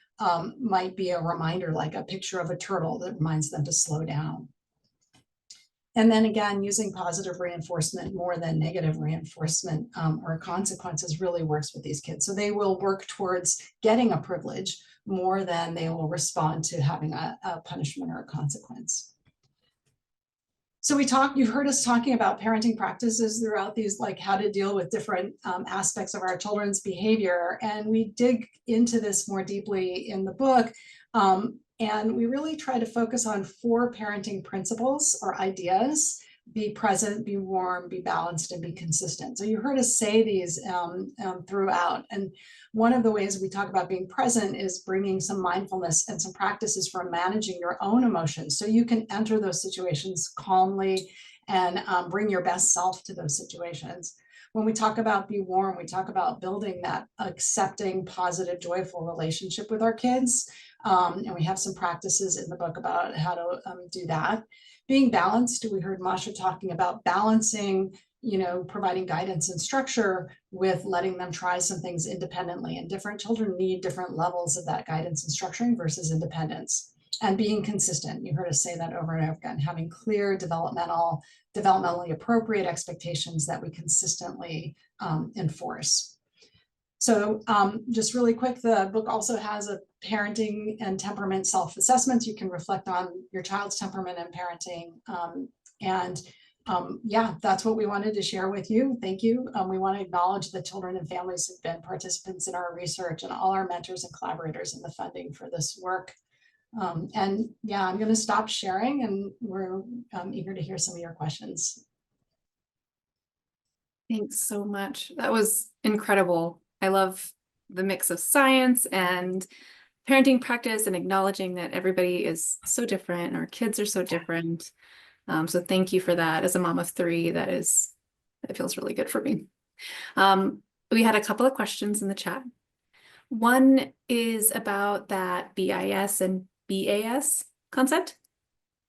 might be a reminder, like a picture of a turtle that reminds them to slow down. And then again, using positive reinforcement more than negative reinforcement or consequences really works with these kids. So they will work towards getting a privilege more than they will respond to having a punishment or a consequence. So you've heard us talking about parenting practices throughout these, like how to deal with different aspects of our children's behavior. And we dig into this more deeply in the book. And we really try to focus on 4 parenting principles or ideas: be present, be warm, be balanced, and be consistent. So you heard us say these throughout. And one of the ways we talk about being present is bringing some mindfulness and some practices for managing your own emotions, so you can enter those situations calmly and bring your best self to those situations. When we talk about be warm, we talk about building that accepting, positive, joyful relationship with our kids. And we have some practices in the book about how to do that. Being balanced, we heard Masha talking about balancing, providing guidance and structure with letting them try some things independently. And different children need different levels of that guidance and structuring versus independence. And being consistent, you heard us say that over and over again, having clear developmentally appropriate expectations that we consistently enforce. So just really quick, the book also has a parenting and temperament self-assessments. You can reflect on your child's temperament and parenting. Yeah, that's what we wanted to share with you. Thank you. We want to acknowledge the children and families who've been participants in our research and all our mentors and collaborators in the funding for this work. And yeah, I'm going to stop sharing, and we're eager to hear some of your questions. Thanks so much. That was incredible. I love the mix of science and parenting practice and acknowledging that everybody is so different and our kids are so different. So thank you for that. As a mom of 3, that feels really good for me. We had a couple of questions in the chat. One is about that BIS and BAS concept.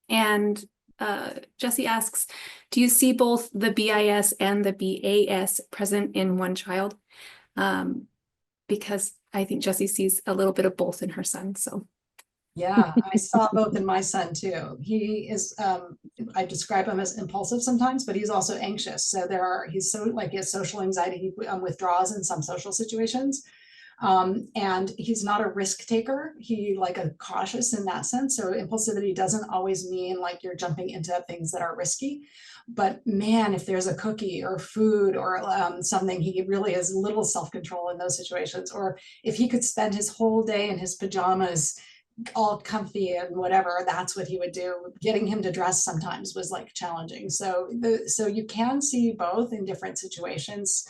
And Jesse asks, do you see both the BIS and the BAS present in one child? Because I think Jesse sees a little bit of both in her son. So yeah, I saw both in my son too. He is, I describe him as impulsive sometimes, but he's also anxious. So he's so like, he has social anxiety. He withdraws in some social situations. And he's not a risk taker. He cautious in that sense. So impulsivity doesn't always mean like you're jumping into things that are risky. But man, if there's a cookie or food or something, he really has little self-control in those situations. Or if he could spend his whole day in his pajamas, all comfy and whatever, that's what he would do. Getting him to dress sometimes was like challenging. So you can see both in different situations.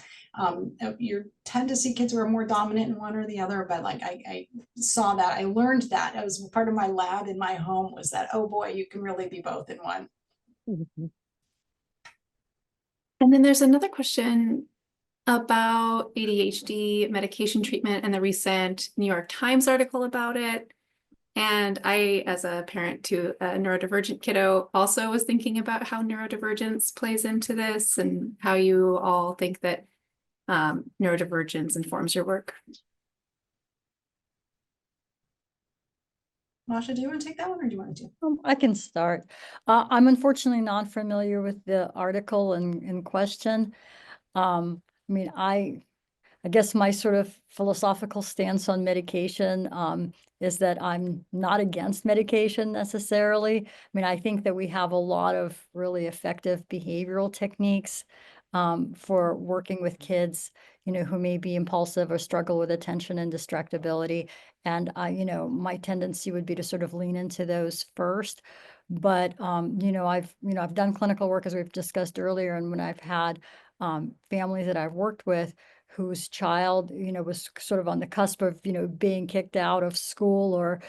You tend to see kids who are more dominant in one or the other, but like I saw that, I learned that. It was part of my lab in my home, was that, oh boy, you can really be both in one. Mm-hmm. And then there's another question about ADHD medication treatment and the recent New York Times article about it. And I, as a parent to a neurodivergent kiddo, also was thinking about how neurodivergence plays into this and how you all think that neurodivergence informs your work. Masha, do you want to take that one or do you want to? I can start. I'm unfortunately not familiar with the article in question. I mean, I guess my sort of philosophical stance on medication is that I'm not against medication necessarily. I mean, I think that we have a lot of really effective behavioral techniques for working with kids, who may be impulsive or struggle with attention and distractibility. And my tendency would be to sort of lean into those first. But I've done clinical work, as we've discussed earlier, and when I've had families that I've worked with whose child, was sort of on the cusp of, being kicked out of school or,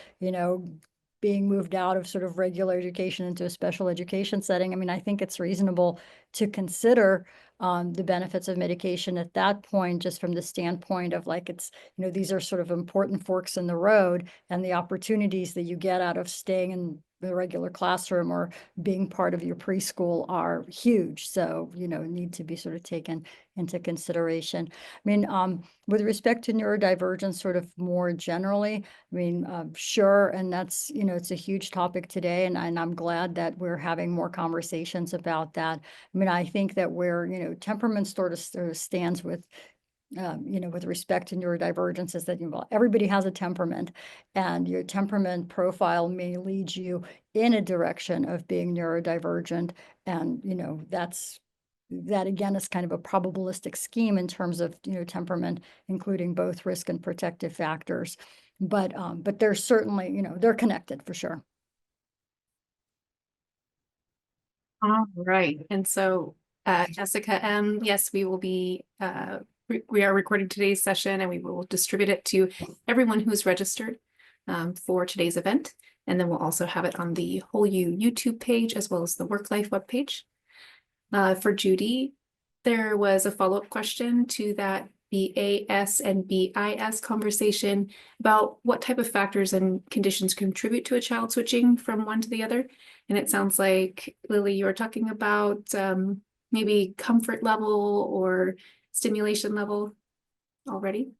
being moved out of sort of regular education into a special education setting. I mean, I think it's reasonable to consider the benefits of medication at that point, just from the standpoint of like, it's, these are sort of important forks in the road, and the opportunities that you get out of staying in the regular classroom or being part of your preschool are huge. So, need to be sort of taken into consideration. I mean, with respect to neurodivergence, sort of more generally, I mean, sure. And that's, it's a huge topic today. And I'm glad that we're having more conversations about that. I mean, I think that where, temperament sort of stands with with respect to neurodivergence is that, well, everybody has a temperament, and your temperament profile may lead you in a direction of being neurodivergent. And, that again is kind of a probabilistic scheme in terms of, temperament, including both risk and protective factors. But they're certainly, they're connected for sure. All right. And so, Jessica, yes, we will be, we are recording today's session, and we will distribute it to everyone who's registered for today's event. And then we'll also have it on the Whole You YouTube page, as well as the Work Life webpage. For Judy, there was a follow-up question to that BAS and BIS conversation about what type of factors and conditions contribute to a child switching from one to the other. And it sounds like, Lily, you were talking about maybe comfort level or stimulation level already.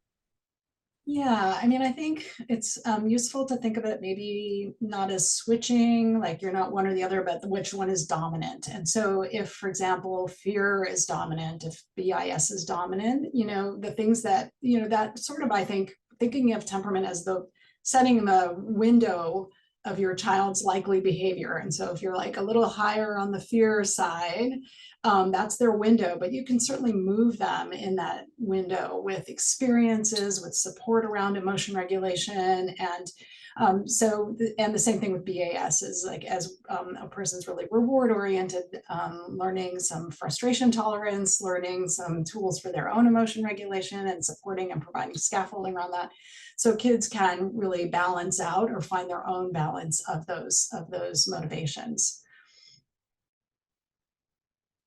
Yeah, I mean, I think it's useful to think of it maybe not as switching, like you're not one or the other, but which one is dominant. And so if, for example, fear is dominant, if BIS is dominant, the things that, that sort of, I think, thinking of temperament as the setting the window of your child's likely behavior. And so if you're like a little higher on the fear side, that's their window, but you can certainly move them in that window with experiences, with support around emotion regulation. And and the same thing with BAS is like, as a person's really reward oriented, learning some frustration tolerance, learning some tools for their own emotion regulation, and supporting and providing scaffolding around that. So kids can really balance out or find their own balance of those motivations.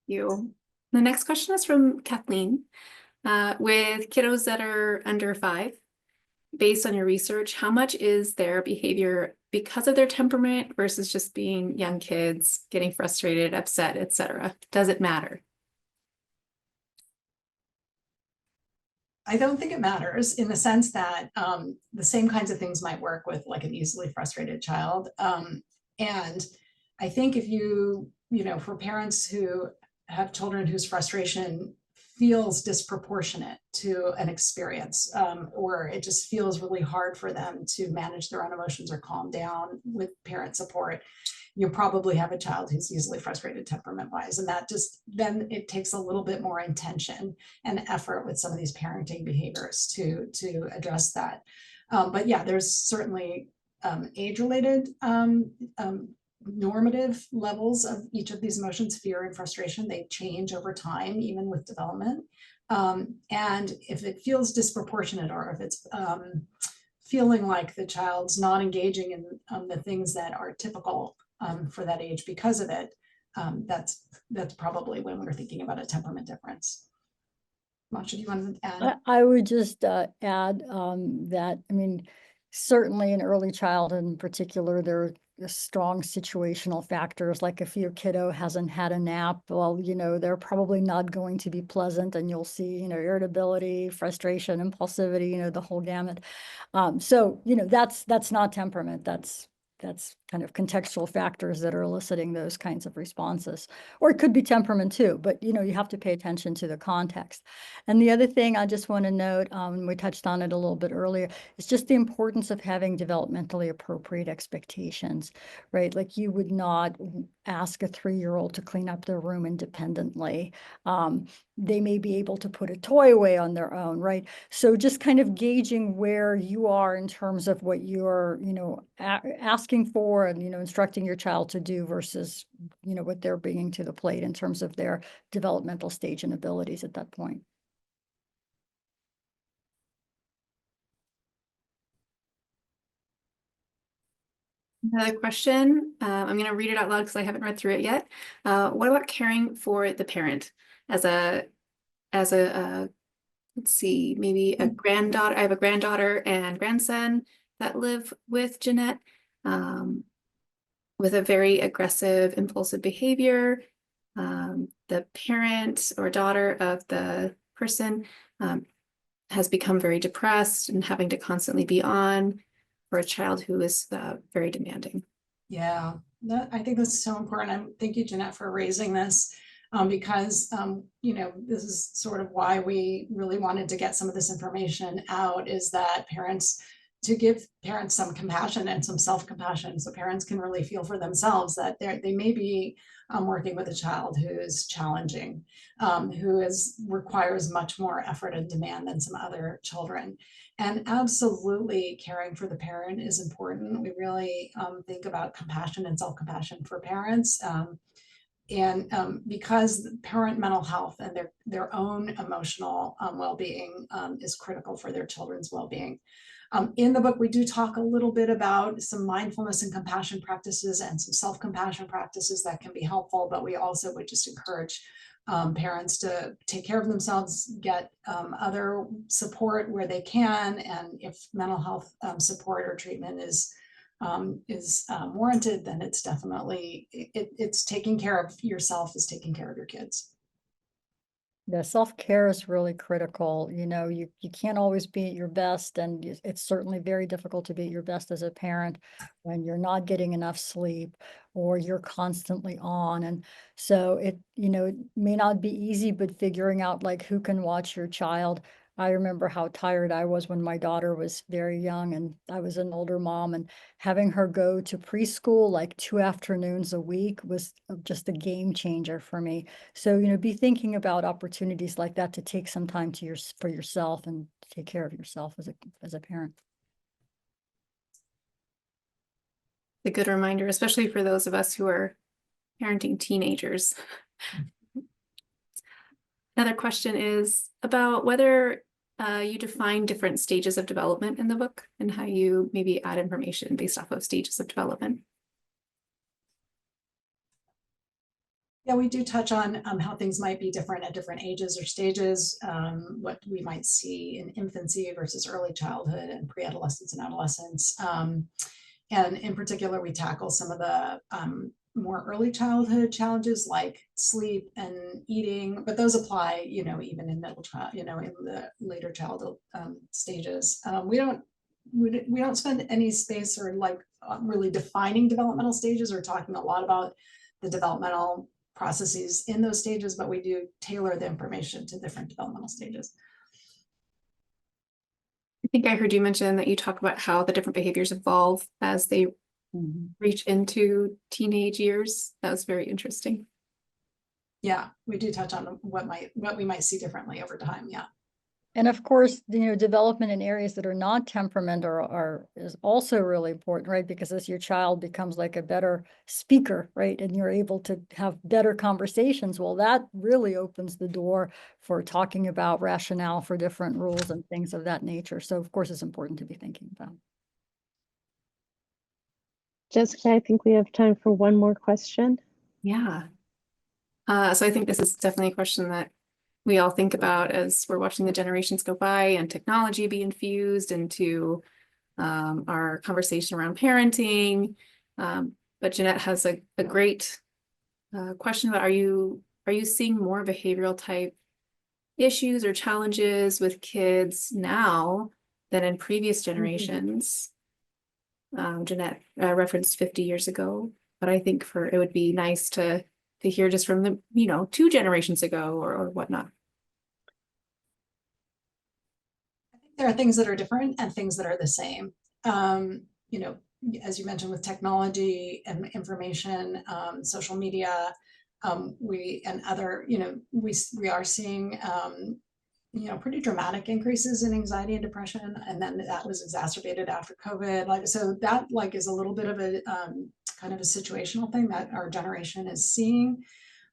You. The next question is from Kathleen. With kiddos that are under 5, based on your research, how much is their behavior because of their temperament versus just being young kids, getting frustrated, upset, etc.? Does it matter? I don't think it matters, in the sense that the same kinds of things might work with like an easily frustrated child. And I think if for parents who have children whose frustration feels disproportionate to an experience, or it just feels really hard for them to manage their own emotions or calm down with parent support, you probably have a child who's easily frustrated temperament-wise. And that then it takes a little bit more intention and effort with some of these parenting behaviors to address that. But yeah, there's certainly age-related normative levels of each of these emotions. Fear and frustration, they change over time, even with development. And if it feels disproportionate, or if it's feeling like the child's not engaging in the things that are typical for that age because of it, that's probably when we're thinking about a temperament difference. Masha, do you want to add? I would just add that, I mean, certainly in early childhood in particular, there are strong situational factors. Like if your kiddo hasn't had a nap, well, they're probably not going to be pleasant, and you'll see, irritability, frustration, impulsivity, the whole gamut. So, that's not temperament. That's kind of contextual factors that are eliciting those kinds of responses. Or it could be temperament too, but you have to pay attention to the context. And the other thing I just want to note, we touched on it a little bit earlier, is just the importance of having developmentally appropriate expectations, right? Like you would not ask a 3-year-old to clean up their room independently. They may be able to put a toy away on their own, right? So just kind of gauging where you are in terms of what you're, asking for and, instructing your child to do versus, what they're bringing to the plate in terms of their developmental stage and abilities at that point. Another question, I'm going to read it out loud because I haven't read through it yet. What about caring for the parent as a let's see, maybe a granddaughter? I have a granddaughter and grandson that live with Jeanette, with a very aggressive, impulsive behavior. The parent or daughter of the person has become very depressed and having to constantly be on for a child who is very demanding. Yeah, I think this is so important. Thank you, Jeanette, for raising this. because, this is sort of why we really wanted to get some of this information out, is that to give parents some compassion and some self-compassion, so parents can really feel for themselves that they may be working with a child who is challenging, requires much more effort and demand than some other children. And absolutely caring for the parent is important. We really think about compassion and self-compassion for parents. Because parent mental health and their own emotional well-being is critical for their children's well-being. In the book, we do talk a little bit about some mindfulness and compassion practices and some self-compassion practices that can be helpful, but we also would just encourage parents to take care of themselves, get other support where they can, and if mental health support or treatment is warranted, then it's definitely, it's taking care of yourself is taking care of your kids. Yeah, self-care is really critical. You can't always be at your best, and it's certainly very difficult to be at your best as a parent when you're not getting enough sleep or you're constantly on. And so it may not be easy, but figuring out like who can watch your child. I remember how tired I was when my daughter was very young and I was an older mom, and having her go to preschool like 2 afternoons a week was just a game changer for me. So, be thinking about opportunities like that to take some time for yourself and take care of yourself as a parent. A good reminder, especially for those of us who are parenting teenagers. Another question is about whether you define different stages of development in the book and how you maybe add information based off of stages of development. Yeah, we do touch on how things might be different at different ages or stages, what we might see in infancy versus early childhood and pre-adolescence and adolescence. And in particular, we tackle some of the more early childhood challenges like sleep and eating, but those apply, even in middle child, in the later childhood stages. We don't spend any space or really defining developmental stages or talking a lot about the developmental processes in those stages, but we do tailor the information to different developmental stages. I think I heard you mention that you talk about how the different behaviors evolve as they reach into teenage years. That was very interesting. Yeah, we do touch on what we might see differently over time. Yeah. And of course, development in areas that are not temperament is also really important, right? Because as your child becomes like a better speaker, right, and you're able to have better conversations, well, that really opens the door for talking about rationale for different rules and things of that nature. So of course, it's important to be thinking about. Jessica, I think we have time for one more question. Yeah. So I think this is definitely a question that we all think about as we're watching the generations go by and technology be infused into our conversation around parenting. But Jeanette has a great question about, are you seeing more behavioral type issues or challenges with kids now than in previous generations? Jeanette referenced 50 years ago, but I think it would be nice to hear just from the 2 generations ago or whatnot. I think there are things that are different and things that are the same. As you mentioned, with technology and information, social media, we are seeing pretty dramatic increases in anxiety and depression, and then that was exacerbated after COVID. So that is a little bit of a kind of a situational thing that our generation is seeing.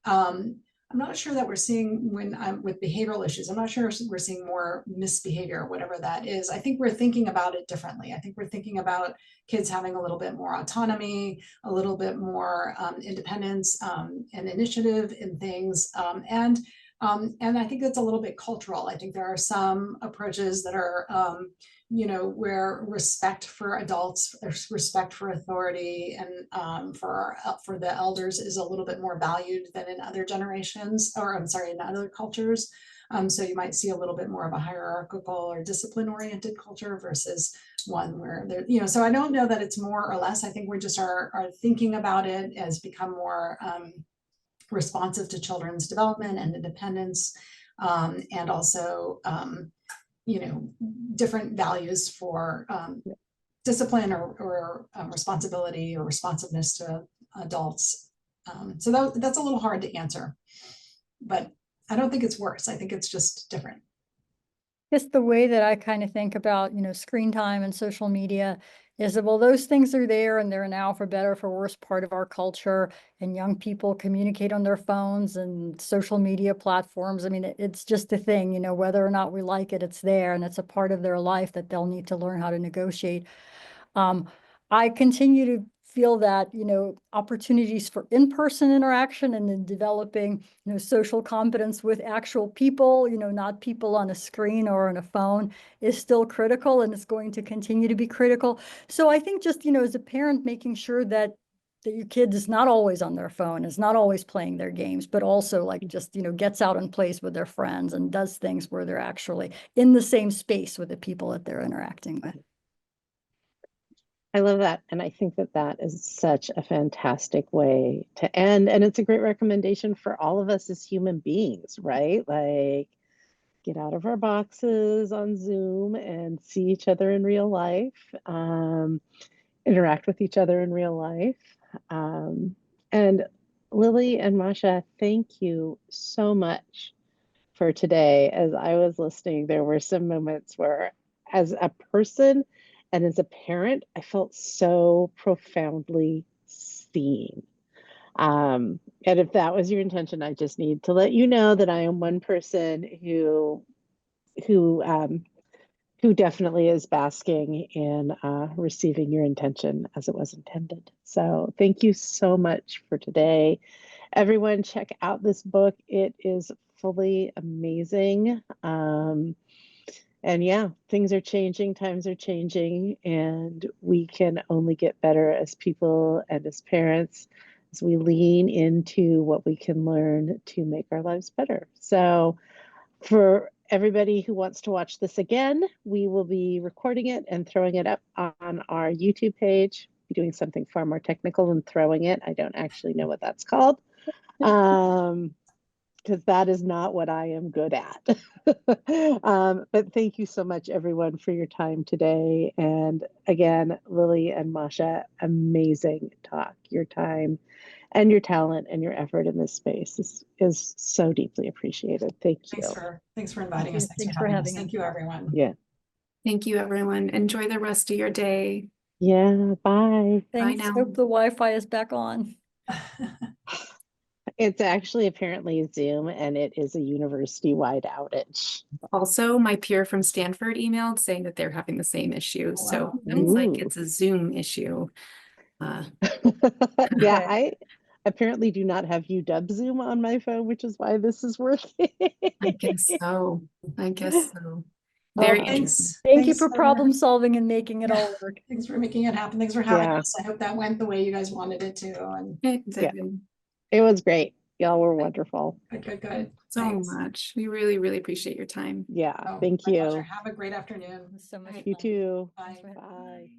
I'm not sure that we're seeing with behavioral issues. I'm not sure we're seeing more misbehavior, whatever that is. I think we're thinking about it differently. I think we're thinking about kids having a little bit more autonomy, a little bit more independence and initiative in things, and I think that's a little bit cultural. I think there are some approaches that are, where respect for adults, respect for authority, and for the elders is a little bit more valued than in other generations, or I'm sorry, in other cultures. So you might see a little bit more of a hierarchical or discipline-oriented culture versus one where there, so I don't know that it's more or less. I think we just are thinking about it as become more responsive to children's development and independence, and also, different values for discipline or responsibility or responsiveness to adults. So that's a little hard to answer, but I don't think it's worse. I think it's just different. Just the way that I kind of think about, screen time and social media is that, well, those things are there and they're now, for better or for worse, part of our culture, and young people communicate on their phones and social media platforms. I mean, it's just a thing, whether or not we like it, it's there, and it's a part of their life that they'll need to learn how to negotiate. I continue to feel that, opportunities for in-person interaction and then developing, social competence with actual people, not people on a screen or on a phone, is still critical, and it's going to continue to be critical. So I think just, as a parent, making sure that your kid is not always on their phone, is not always playing their games, but also like just, gets out and plays with their friends and does things where they're actually in the same space with the people that they're interacting with. I love that. And I think that that is such a fantastic way to end. And it's a great recommendation for all of us as human beings, right? Like, get out of our boxes on Zoom and see each other in real life, interact with each other in real life. And Lily and Masha, thank you so much for today. As I was listening, there were some moments where, as a person, and as a parent, I felt so profoundly seen. And if that was your intention, I just need to let you know that I am one person who definitely is basking in receiving your intention as it was intended. So thank you so much for today. Everyone, check out this book. It is fully amazing. And yeah, things are changing, times are changing, and we can only get better as people and as parents as we lean into what we can learn to make our lives better. So for everybody who wants to watch this again, we will be recording it and throwing it up on our YouTube page. We're doing something far more technical than throwing it. I don't actually know what that's called. Because that is not what I am good at. But thank you so much, everyone, for your time today. And again, Lily and Masha, amazing talk. Your time and your talent and your effort in this space is so deeply appreciated. Thank you. Thanks for inviting us. Thanks for having us. Thank you, everyone. Yeah. Thank you, everyone. Enjoy the rest of your day. Yeah. Bye. Thanks. now. Hope the Wi-Fi is back on. It's actually apparently Zoom, and it is a university-wide outage. Also, my peer from Stanford emailed saying that they're having the same issue. Oh, So wow. it sounds like it's a Zoom issue. Yeah, Okay. I apparently do not have UW Zoom on my phone, which is why this is working. I guess so. I guess so. Oh, Very Thanks. interesting. Thank you Thanks for problem solving and making it all work. Thanks for making it happen. Thanks for having Yeah. us. I hope that went the way you guys wanted it to. And It was great. Y'all were wonderful. good. So Thanks. much. We really, really appreciate your time. Yeah, Oh, thank my pleasure. you. Have a great afternoon. It was so much Right. You fun. too. Bye. Bye.